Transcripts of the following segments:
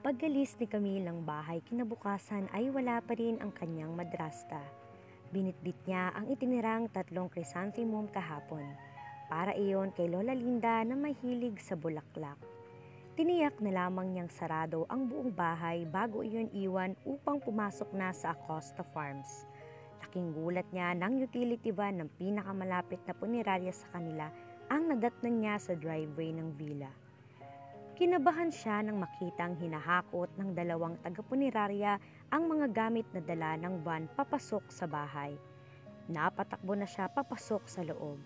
Pag-alis ni Camille ng bahay kinabukasan ay wala pa rin ang kanyang madrasta. Binitbit niya ang itinirang 3 chrysanthemum kahapon. Para iyon kay Lola Linda na mahilig sa bulaklak. Tiniyak na lamang niyang sarado ang buong bahay bago iyon iwan upang pumasok na sa Acosta Farms. Laking gulat niya nang utility van ng pinakamalapit na punerarya sa kanila ang nadatnan niya sa driveway ng villa. Kinabahan siya nang makitang hinahakot ng 2 taga-punerarya ang mga gamit na dala ng van papasok sa bahay. Napatakbo na siya papasok sa loob.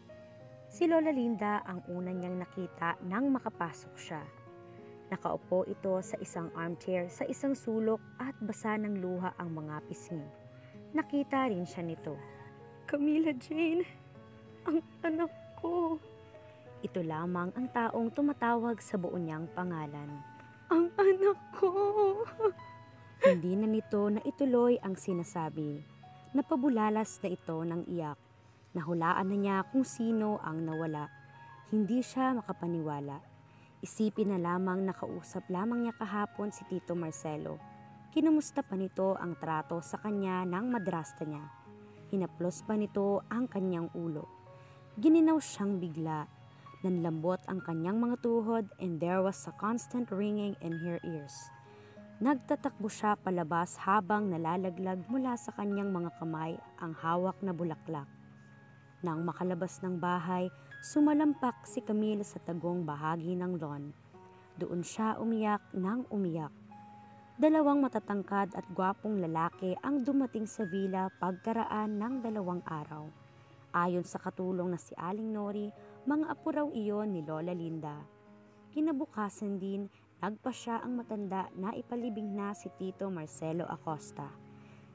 Si Lola Linda ang una niyang nakita nang makapasok siya. Nakaupo ito sa isang armchair sa isang sulok at basa ng luha ang mga pisngi. Nakita rin siya nito. Camilla Jane, ang anak ko. Ito lamang ang taong tumatawag sa buo niyang pangalan. Ang anak ko! Hindi na nito na ituloy ang sinasabi. Napabulalas na ito ng iyak. Nahulaan na niya kung sino ang nawala. Hindi siya makapaniwala. Isipin na lamang nakausap lamang niya kahapon si Tito Marcelo. Kinumusta pa nito ang trato sa kanya ng madrasta niya. Hinaplos pa nito ang kanyang ulo. Gininaw siyang bigla. Nanlambot ang kanyang mga tuhod and there was a constant ringing in her ears. Nagtatakbo siya palabas habang nalalaglag mula sa kanyang mga kamay ang hawak na bulaklak. Nang makalabas ng bahay, sumalampak si Camille sa tagong bahagi ng lawn. Doon siya umiyak nang umiyak. 2 matatangkad at gwapong lalaki ang dumating sa villa pagkaraan ng 2 araw. Ayon sa katulong na si Aling Nori, mga apo raw iyon ni Lola Linda. Kinabukasan din, nagpasya ang matanda na ipalibing na si Tito Marcelo Acosta.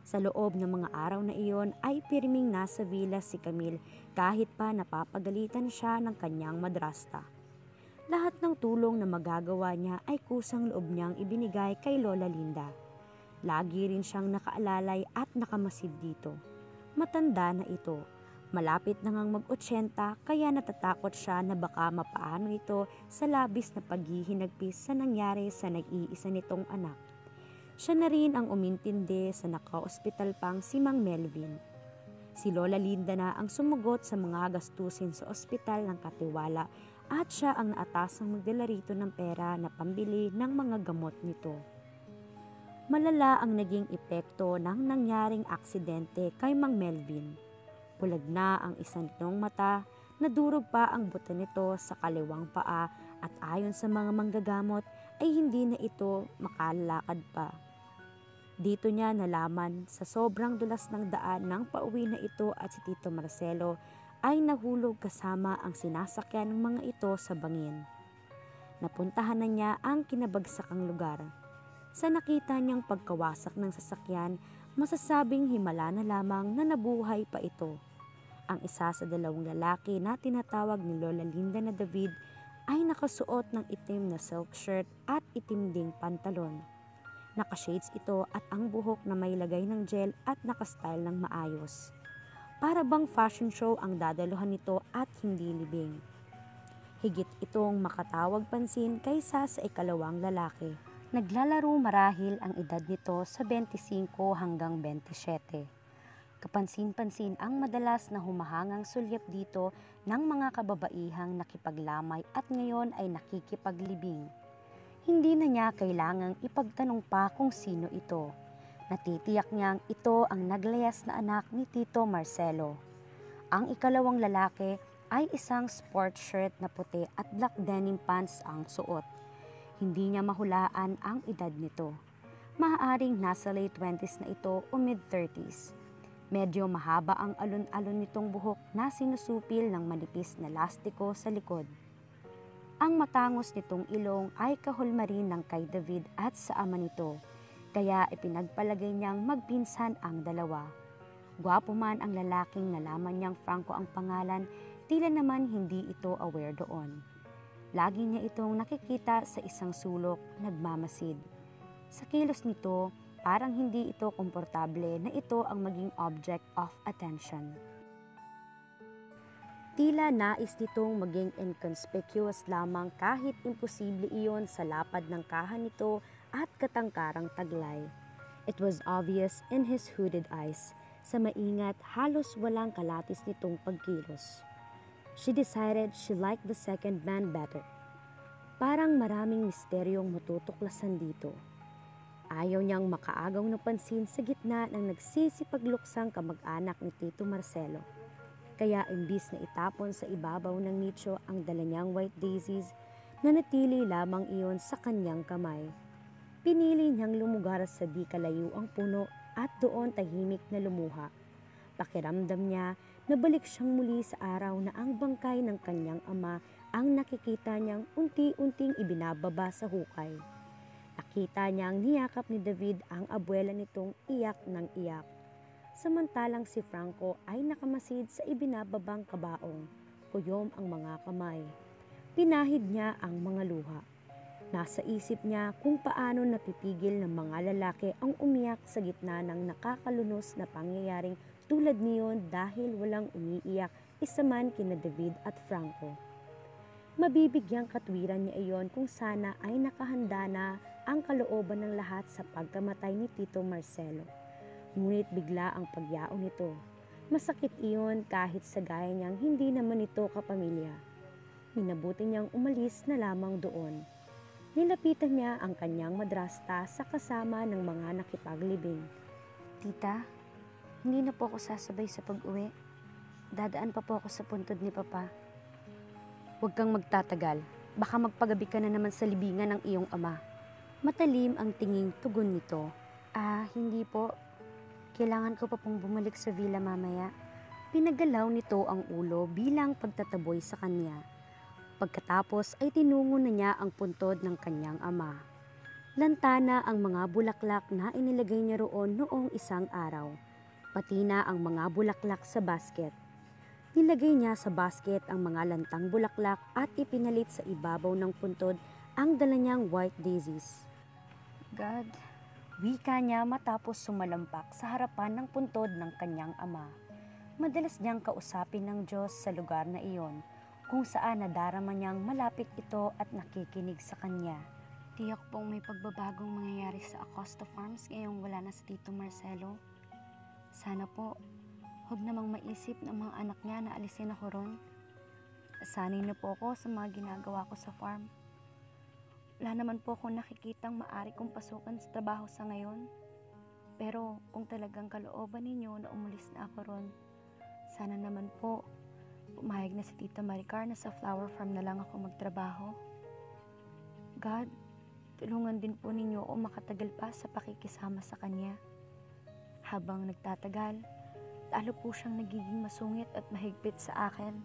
Sa loob ng mga araw na iyon ay pirming nasa villa si Camille kahit pa napapagalitan siya ng kanyang madrasta. Lahat ng tulong na magagawa niya ay kusang loob niyang ibinigay kay Lola Linda. Lagi rin siyang nakaalalay at nakamasid dito. Matanda na ito. Malapit na ngang mag-80 kaya natatakot siya na baka mapaano ito sa labis na paghihinagpis sa nangyari sa nag-iisa nitong anak. Siya na rin ang umintindi sa naka-ospital pang si Mang Melvin. Si Lola Linda na ang sumugot sa mga gastusin sa ospital ng katiwala at siya ang naatasang magdala rito ng pera na pambili ng mga gamot nito. Malala ang naging epekto ng nangyaring aksidente kay Mang Melvin. Bulag na ang isang nitong mata, nadurog pa ang buto nito sa kaliwang paa at ayon sa mga manggagamot ay hindi na ito makalakad pa. Dito niya nalaman sa sobrang dulas ng daan ng pauwi na ito at si Tito Marcelo ay nahulog kasama ang sinasakyan ng mga ito sa bangin. Napuntahan na niya ang kinabagsakang lugar. Sa nakita niyang pagkawasak ng sasakyan, masasabing himala na lamang na nabuhay pa ito. Ang isa sa 2 lalaki na tinatawag ni Lola Linda na David ay nakasuot ng itim na silk shirt at itim ding pantalon. Nakashades ito at ang buhok na may lagay ng gel at nakastyle ng maayos. Para bang fashion show ang dadaluhan nito at hindi libing. Higit itong makatawag pansin kaysa sa ikalawang lalaki. Naglalaro marahil ang edad nito sa 25 hanggang 27. Kapansin-pansin ang madalas na humahangang sulyap dito ng mga kababaihang nakipaglamay at ngayon ay nakikipaglibing. Hindi na niya kailangang ipagtanong pa kung sino ito. Natitiyak niyang ito ang naglayas na anak ni Tito Marcelo. Ang ikalawang lalaki ay isang sport shirt na puti at black denim pants ang suot. Hindi niya mahulaan ang edad nito. Maaaring nasa late 20s na ito o mid-30s. Medyo mahaba ang alon-alon nitong buhok na sinusupil ng manipis na lastiko sa likod. Ang matangos nitong ilong ay kahulma rin ng kay David at sa ama nito, kaya ipinagpalagay niyang magpinsan ang dalawa. Gwapo man ang lalaking nalaman niyang Franco ang pangalan, tila naman hindi ito aware doon. Lagi niya itong nakikita sa isang sulok, nagmamasid. Sa kilos nito, parang hindi ito komportable na ito ang maging object of attention. Tila nais nitong maging inconspicuous lamang kahit imposible iyon sa lapad ng kahan nito at katangkarang taglay. It was obvious in his hooded eyes, sa maingat halos walang kalatis nitong pagkilos. She decided she liked the second man better. Parang maraming misteryong matutuklasan dito. Ayaw niyang makaagaw ng pansin sa gitna ng nagsisipagluksang kamag-anak ni Tito Marcelo. Kaya imbis na itapon sa ibabaw ng nicho ang dala niyang white daisies, nanatili lamang iyon sa kanyang kamay. Pinili niyang lumugar sa di kalayo ang puno at doon tahimik na lumuha. Pakiramdam niya na balik siyang muli sa araw na ang bangkay ng kanyang ama ang nakikita niyang unti-unting ibinababa sa hukay. Nakita niyang niyakap ni David ang abuela nitong iyak ng iyak. Samantalang si Franco ay nakamasid sa ibinababang kabaong, kuyom ang mga kamay. Pinahid niya ang mga luha. Nasa isip niya kung paano napipigil ng mga lalaki ang umiyak sa gitna ng nakakalunos na pangyayaring tulad niyon dahil walang umiiyak isa man kina David at Franco. Mabibigyang katwiran niya iyon kung sana ay nakahanda na ang kalooban ng lahat sa pagkamatay ni Tito Marcelo. Ngunit bigla ang pagyao nito. Masakit iyon kahit sa gaya niyang hindi naman ito kapamilya. Minabuti niyang umalis na lamang doon. Nilapitan niya ang kanyang madrasta sa kasama ng mga nakipaglibing. Tita, hindi na po ako sasabay sa pag-uwi. Dadaan pa po ako sa puntod ni Papa. Huwag kang magtatagal. Baka magpagabi ka na naman sa libingan ng iyong ama. Matalim ang tinging tugon nito. Hindi po. Kailangan ko pa pong bumalik sa villa mamaya. Pinagalaw nito ang ulo bilang pagtataboy sa kanya. Pagkatapos ay tinungo na niya ang puntod ng kanyang ama. Lantana ang mga bulaklak na inilagay niya roon noong isang araw. Pati na ang mga bulaklak sa basket. Nilagay niya sa basket ang mga lantang bulaklak at ipinalit sa ibabaw ng puntod ang dala niyang white daisies. God, Wika niya matapos sumalampak sa harapan ng puntod ng kanyang ama. Madalas niyang kausapin ng Diyos sa lugar na iyon, kung saan nadarama niyang malapit ito at nakikinig sa kanya. tiyak pong may pagbabagong mangyayari sa Acosta Farms ngayong wala na si Tito Marcelo. Sana po, huwag namang maisip ng mga anak niya na alisin ako ron. Sanay na po ako sa mga ginagawa ko sa farm. Wala naman po akong nakikitang maaari kong pasukan sa trabaho sa ngayon. Pero kung talagang kalooban ninyo na umalis na ako ron, sana naman po pumayag na si Tita Maricar na sa flower farm na lang ako magtrabaho. God, tulungan din po ninyo ako makatagal pa sa pakikisama sa kanya. Habang nagtatagal, lalo po siyang nagiging masungit at mahigpit sa akin.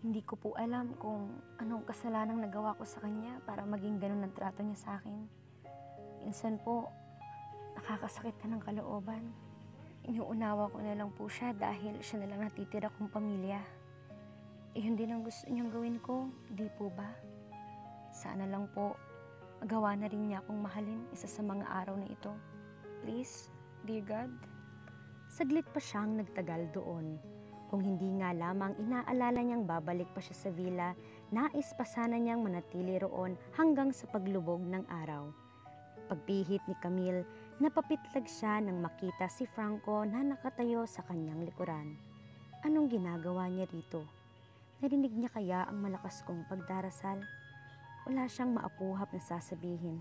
Hindi ko po alam kung anong kasalanang nagawa ko sa kanya para maging ganun ang trato niya sa akin. Minsan po, nakakasakit na ng kalooban. Inuunawa ko na lang po siya dahil siya na lang natitira kong pamilya. Iyon din ang gusto niyang gawin ko, di po ba? Sana lang po, magawa na rin niya akong mahalin isa sa mga araw na ito. Please, dear God. Saglit pa siyang nagtagal doon. Kung hindi nga lamang inaalala niyang babalik pa siya sa villa, nais pa sana niyang manatili roon hanggang sa paglubog ng araw. Pagpihit ni Camille, napapitlag siya nang makita si Franco na nakatayo sa kanyang likuran. Anong ginagawa niya rito? Narinig niya kaya ang malakas kong pagdarasal? Wala siyang maapuhap na sasabihin.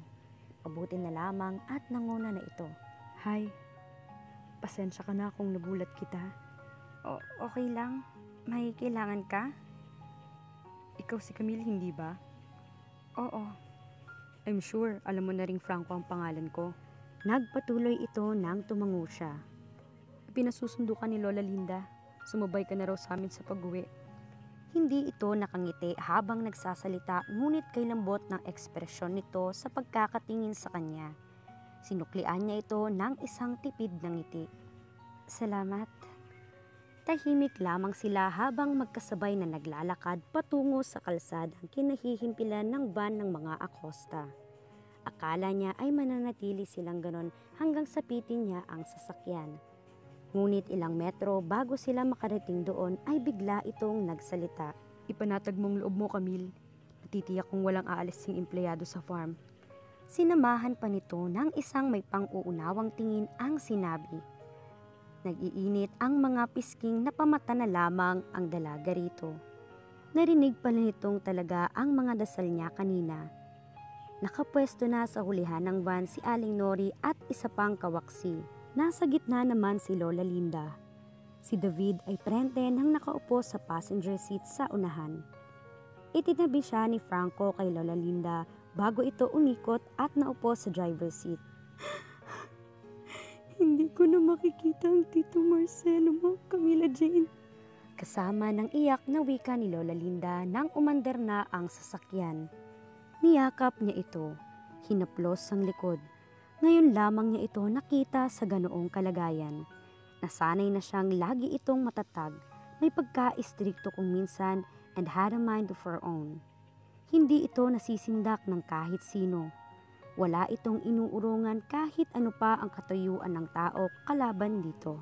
Mabuti na lamang at nanguna na ito. Hi, pasensya ka na kung nagulat kita. Okay lang. May kailangan ka? Ikaw si Camille, hindi ba? Oo. I'm sure alam mo na ring Franco ang pangalan ko. Nagpatuloy ito nang tumango siya. Pinasusundo ka ni Lola Linda. Sumabay ka na raw sa amin sa pag-uwi. Hindi ito nakangiti habang nagsasalita, ngunit kay lambot ng ekspresyon nito sa pagkakatingin sa kanya. Sinuklian niya ito ng isang tipid na ngiti. Salamat. Tahimik lamang sila habang magkasabay na naglalakad patungo sa kalsadang kinahihimpilan ng van ng mga Acosta. Akala niya ay mananatili silang ganon hanggang sapitin niya ang sasakyan. Ngunit ilang metro bago sila makarating doon ay bigla itong nagsalita. Ipanatag mong loob mo, Camille. Natitiyak kong walang aalising empleyado sa farm. Sinamahan pa nito ng isang may pang-uunawang tingin ang sinabi. Nag-iinit ang mga pisking na pamata na lamang ang dalaga rito. Narinig pala nitong talaga ang mga dasal niya kanina. Nakapwesto na sa hulihan ng van si Aling Nori at isa pang kawaksi. Nasa gitna naman si Lola Linda. Si David ay prente nang nakaupo sa passenger seat sa unahan. Itinabi siya ni Franco kay Lola Linda bago ito umikot at naupo sa driver's seat. Hindi ko na makikita ang Tito Marcelo mo, Camila Jane. Kasama ng iyak na wika ni Lola Linda nang umander na ang sasakyan. Niyakap niya ito, hinaplos ang likod. Ngayon lamang niya ito nakita sa ganoong kalagayan. Nasanay na siyang lagi itong matatag, may pagka-istrikto kung minsan and had a mind of her own. Hindi ito nasisindak ng kahit sino. Wala itong inuurungan kahit ano pa ang katayuan ng tao kalaban dito.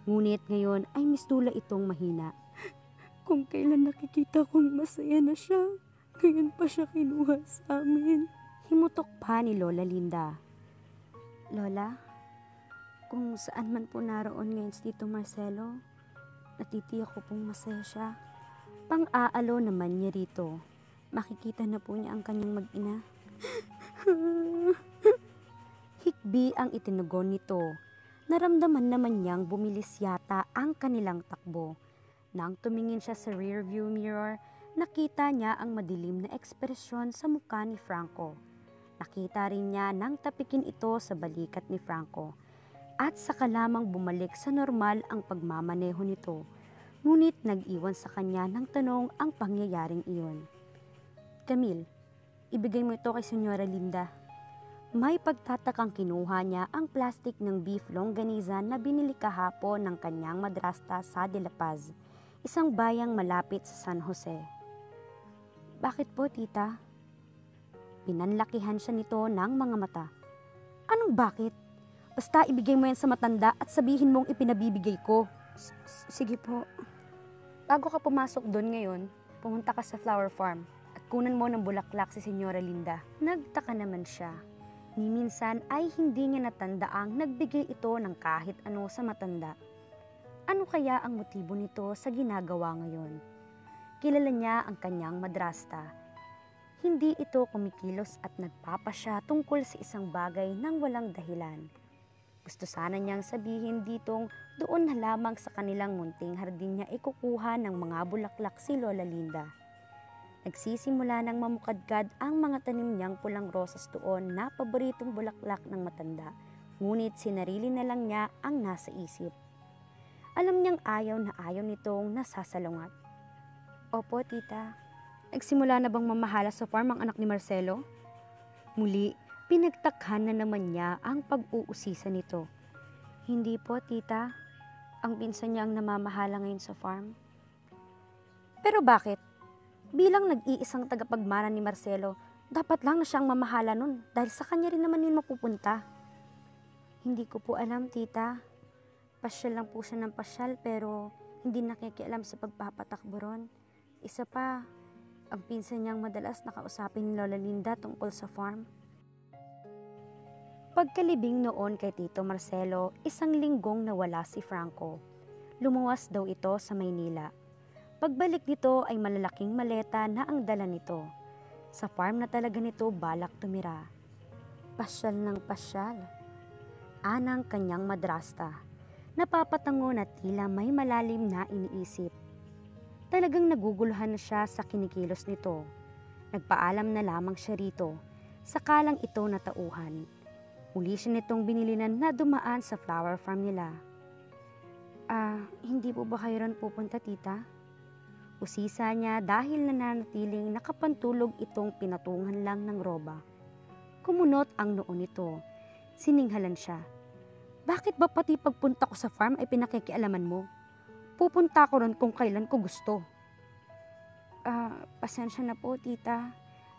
Ngunit ngayon ay mistula itong mahina. Kung kailan nakikita kong masaya na siya, ngayon pa siya kinuha sa amin. Himutok pa ni Lola Linda. Lola, kung saan man po naroon ngayon si Tito Marcelo, natitiyak ko pong masaya siya. Pang-aalo naman niya rito. Makikita na po niya ang kanyang mag-ina. Hikbi ang itinugon nito. Naramdaman naman niyang bumilis yata ang kanilang takbo. Nang tumingin siya sa rearview mirror, nakita niya ang madilim na ekspresyon sa mukha ni Franco. Nakita rin niya nang tapikin ito sa balikat ni Franco. At saka lamang bumalik sa normal ang pagmamaneho nito. Ngunit nag-iwan sa kanya ng tanong ang pangyayaring iyon. Camille, ibigay mo ito kay Senyora Linda. May pagtatakang kinuha niya ang plastic ng beef longganisa na binili kahapon ng kanyang madrasta sa De La Paz, isang bayang malapit sa San Jose. Bakit po, tita? Pinanlakihan siya nito ng mga mata. Anong bakit? Basta ibigay mo yan sa matanda at sabihin mong ipinabibigay ko. Sige po. Bago ka pumasok doon ngayon, pumunta ka sa flower farm at kunan mo ng bulaklak si Senyora Linda. Nagtaka naman siya. Ni minsan ay hindi niya natandaang nagbigay ito ng kahit ano sa matanda. Ano kaya ang motibo nito sa ginagawa ngayon? Kilala niya ang kanyang madrasta. Hindi ito kumikilos at nagpapasya tungkol sa isang bagay nang walang dahilan. Gusto sana niyang sabihin ditong doon na lamang sa kanilang munting hardin niya ikukuha ng mga bulaklak si Lola Linda. Nagsisimula ng mamukadkad ang mga tanim niyang pulang rosas doon na paboritong bulaklak ng matanda, ngunit sinarili na lang niya ang nasa isip. Alam niyang ayaw na ayaw nitong nasasalungat. Opo, tita. Nagsimula na bang mamahala sa farm ang anak ni Marcelo? Muli, pinagtakhan na naman niya ang pag-uusisa nito. Hindi po, tita. Ang pinsan niya ang namamahala ngayon sa farm. Pero bakit? Bilang nag-iisang tagapagmana ni Marcelo, dapat lang na siyang mamahala nun dahil sa kanya rin naman yun mapupunta. Hindi ko po alam, tita. Pasyal lang po siya ng pasyal pero hindi nakikialam sa pagpapatakbo ron. Isa pa, ang pinsan niyang madalas nakausapin ni Lola Linda tungkol sa farm. Pagkalibing noon kay Tito Marcelo, isang linggong nawala si Franco. Lumuwas daw ito sa Maynila. Pagbalik nito ay malalaking maleta na ang dala nito. Sa farm na talaga nito balak tumira. Pasyal ng pasyal. Anang kanyang madrasta. Napapatango na tila may malalim na iniisip. Talagang naguguluhan na siya sa kinikilos nito. Nagpaalam na lamang siya rito. Sakalang ito natauhan. Uli siya nitong binilinan na dumaan sa flower farm nila. Hindi po ba kayo ron pupunta, tita? Usisa niya dahil nananatiling nakapantulog itong pinatungan lang ng roba. Kumunot ang noo nito. Sininghalan siya. Bakit ba pati pagpunta ko sa farm ay pinakikialaman mo? Pupunta ko ron kung kailan ko gusto. Pasensya na po, tita.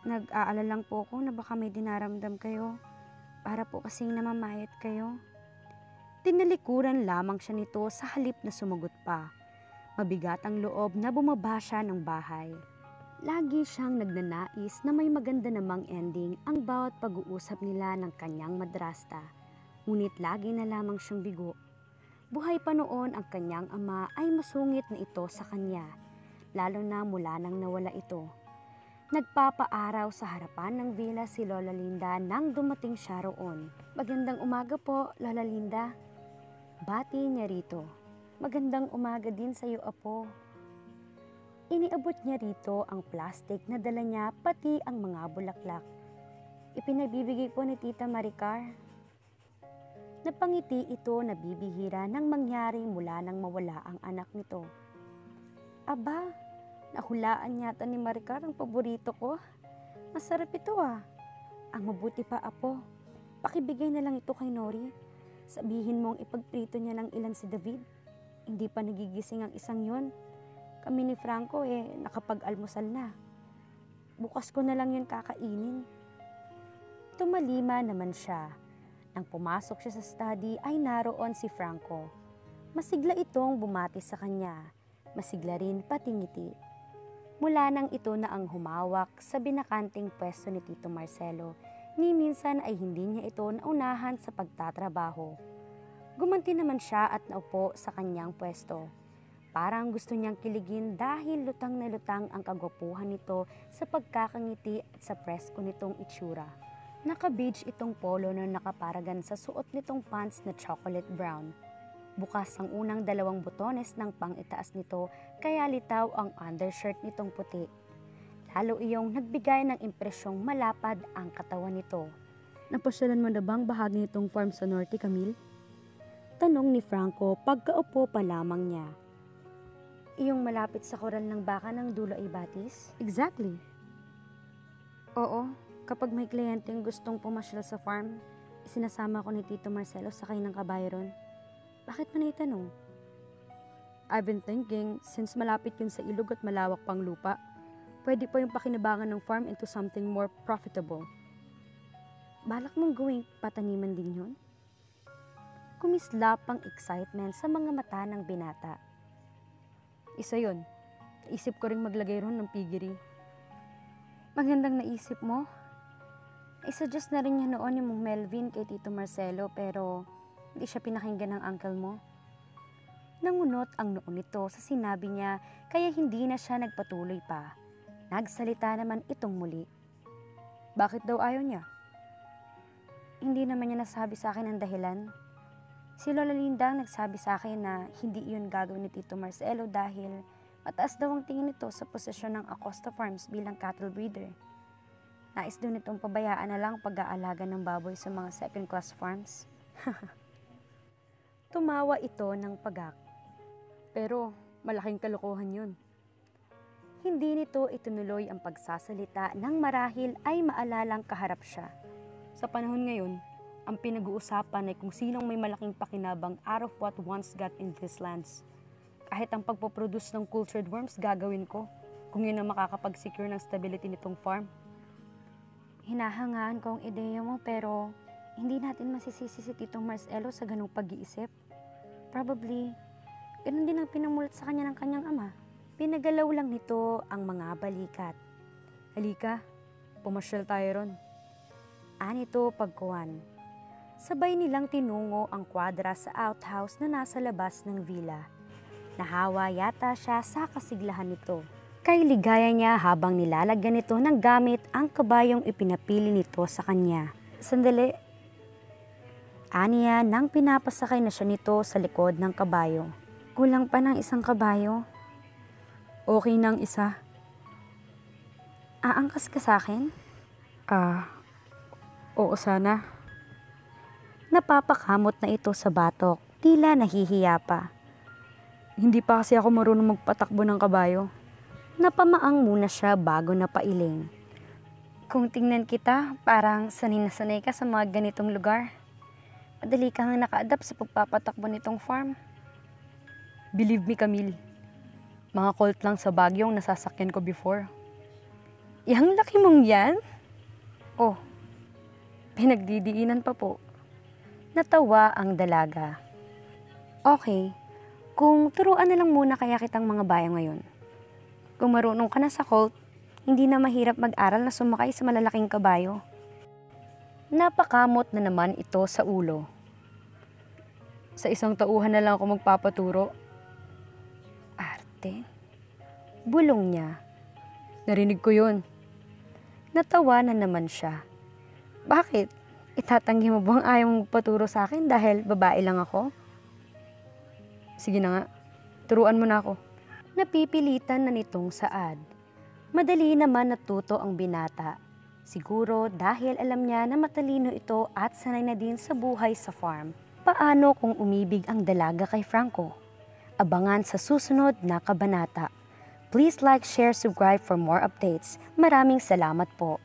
Nag-aalala lang po ako na baka may dinaramdam kayo. Para po kasing namamayat kayo. Tinalikuran lamang siya nito sa halip na sumagot pa. Mabigat ang loob na bumaba siya ng bahay. Lagi siyang nagnanais na may maganda namang ending ang bawat pag-uusap nila ng kanyang madrasta. Ngunit lagi na lamang siyang bigo. Buhay pa noon ang kanyang ama ay masungit na ito sa kanya, lalo na mula nang nawala ito. Nagpapaaraw sa harapan ng villa si Lola Linda nang dumating siya roon. "Magandang umaga po, Lola Linda." Bati niya rito. "Magandang umaga din sa iyo, apo." Iniabot niya rito ang plastic na dala niya pati ang mga bulaklak. "Ipinagbibigay po ni Tita Maricar." Napangiti ito na bibihira nang mangyari mula nang mawala ang anak nito. "Aba, nahulaan yata ni Maricar ang paborito ko. Masarap ito ah. Ang mabuti pa, apo, pakibigay na lang ito kay Nori. Sabihin mong ipagprito niya ng ilan si David. Hindi pa nagigising ang isang yon. Kami ni Franco nakapag-almusal na. Bukas ko na lang yun kakainin." Tumalima naman siya. Nang pumasok siya sa study ay naroon si Franco. Masigla itong bumati sa kanya. Masigla rin pati ngiti. Mula nang ito na ang humawak sa binakanting pwesto ni Tito Marcelo, ni minsan ay hindi niya ito naunahan sa pagtatrabaho. Gumanti naman siya at naupo sa kanyang pwesto. Parang gusto niyang kiligin dahil lutang na lutang ang kagwapuhan nito sa pagkakangiti at sa presko nitong itsura. Naka-beige itong polo na nakaparagan sa suot nitong pants na chocolate brown. Bukas ang unang 2 butones ng pang-itaas nito kaya litaw ang undershirt nitong puti. Lalo iyong nagbigay ng impresyong malapad ang katawan nito. "Napasyalan mo na bang bahagi nitong farm sa Norte, Camille?" Tanong ni Franco pagkaupo pa lamang niya. "Iyong malapit sa koral ng baka ng dulo ay batis?" "Exactly." "Oo, kapag may kliyenteng gustong pumasyal sa farm, isinasama ko ni Tito Marcelo sakay ng kabayo ron." "Bakit mo naitanong?" "I've been thinking, since malapit yun sa ilog at malawak pang lupa, pwede pa yung pakinabangan ng farm into something more profitable." "Balak mong gawing pataniman din yun?" Kumislap ang excitement sa mga mata ng binata. "Isa yun. Naisip ko rin maglagay ron ng piggery." "Magandang naisip mo. Isuggest na rin niya noon yung Melvin kay Tito Marcelo pero hindi siya pinakinggan ng uncle mo." Nangunot ang noo nito sa sinabi niya kaya hindi na siya nagpatuloy pa. Nagsalita naman itong muli. "Bakit daw ayaw niya?" "Hindi naman niya nasabi sa akin ang dahilan. Si Lola Linda ang nagsabi sa akin na hindi iyon gagawin ni Tito Marcelo dahil mataas daw ang tingin nito sa posisyon ng Acosta Farms bilang cattle breeder. Nais daw nitong pabayaan na lang pag-aalaga ng baboy sa mga second-class farms." Tumawa ito ng pagak. "Pero malaking kalokohan yun." Hindi nito itinuloy ang pagsasalita nang marahil ay maalalang kaharap siya. Sa panahon ngayon, ang pinag-uusapan ay kung sinong may malaking pakinabang out of what once got in these lands. Kahit ang pagpoproduce ng cultured worms gagawin ko kung yun ang makakapag-secure ng stability nitong farm. Hinahangaan ko ang ideya mo pero hindi natin masisisi si Tito Marcelo sa ganung pag-iisip. Probably, ganun din ang pinamulat sa kanya ng kanyang ama. Pinagalaw lang nito ang mga balikat. "Halika, pumasyal tayo ron." Anito pagkuhan. Sabay nilang tinungo ang kwadra sa outhouse na nasa labas ng villa. Nahawa yata siya sa kasiglahan nito. Kay ligaya niya habang nilalagyan nito ng gamit ang kabayong ipinapili nito sa kanya. "Sandali." Aniya nang pinapasakay na siya nito sa likod ng kabayo. "Kulang pa ng isang kabayo." "Okay nang isa." "Aangkas ka sa akin?" Oo sana." Napapakamot na ito sa batok, tila nahihiya pa. "Hindi pa kasi ako marunong magpatakbo ng kabayo." Napamaang muna siya bago napailing. "Kung tingnan kita, parang sanay na sanay ka sa mga ganitong lugar. Madali kang naka-adapt sa pagpapatakbo nitong farm." "Believe me, Camille, mga colt lang sa Baguio ang nasasakyan ko before." "Yang laki mong yan?" "Oh, pinagdidiinan pa po." Natawa ang dalaga. Okay, kung turuan na lang muna kaya kitang mga bayo ngayon. Kung marunong ka na sa colt, hindi na mahirap mag-aral na sumakay sa malalaking kabayo. Napakamot na naman ito sa ulo. Sa isang tauhan na lang ako magpapaturo. Arte? Bulong niya. Narinig ko yun. Natawa na naman siya. Bakit? Itatanggi mo bang ayaw mong magpaturo sa akin dahil babae lang ako? Sige na nga, turuan mo na ako. Napipilitan na nitong saad. Madali naman natuto ang binata. Siguro dahil alam niya na matalino ito at sanay na din sa buhay sa farm. Paano kung umibig ang dalaga kay Franco? Abangan sa susunod na kabanata. Please like, share, subscribe for more updates. Maraming salamat po.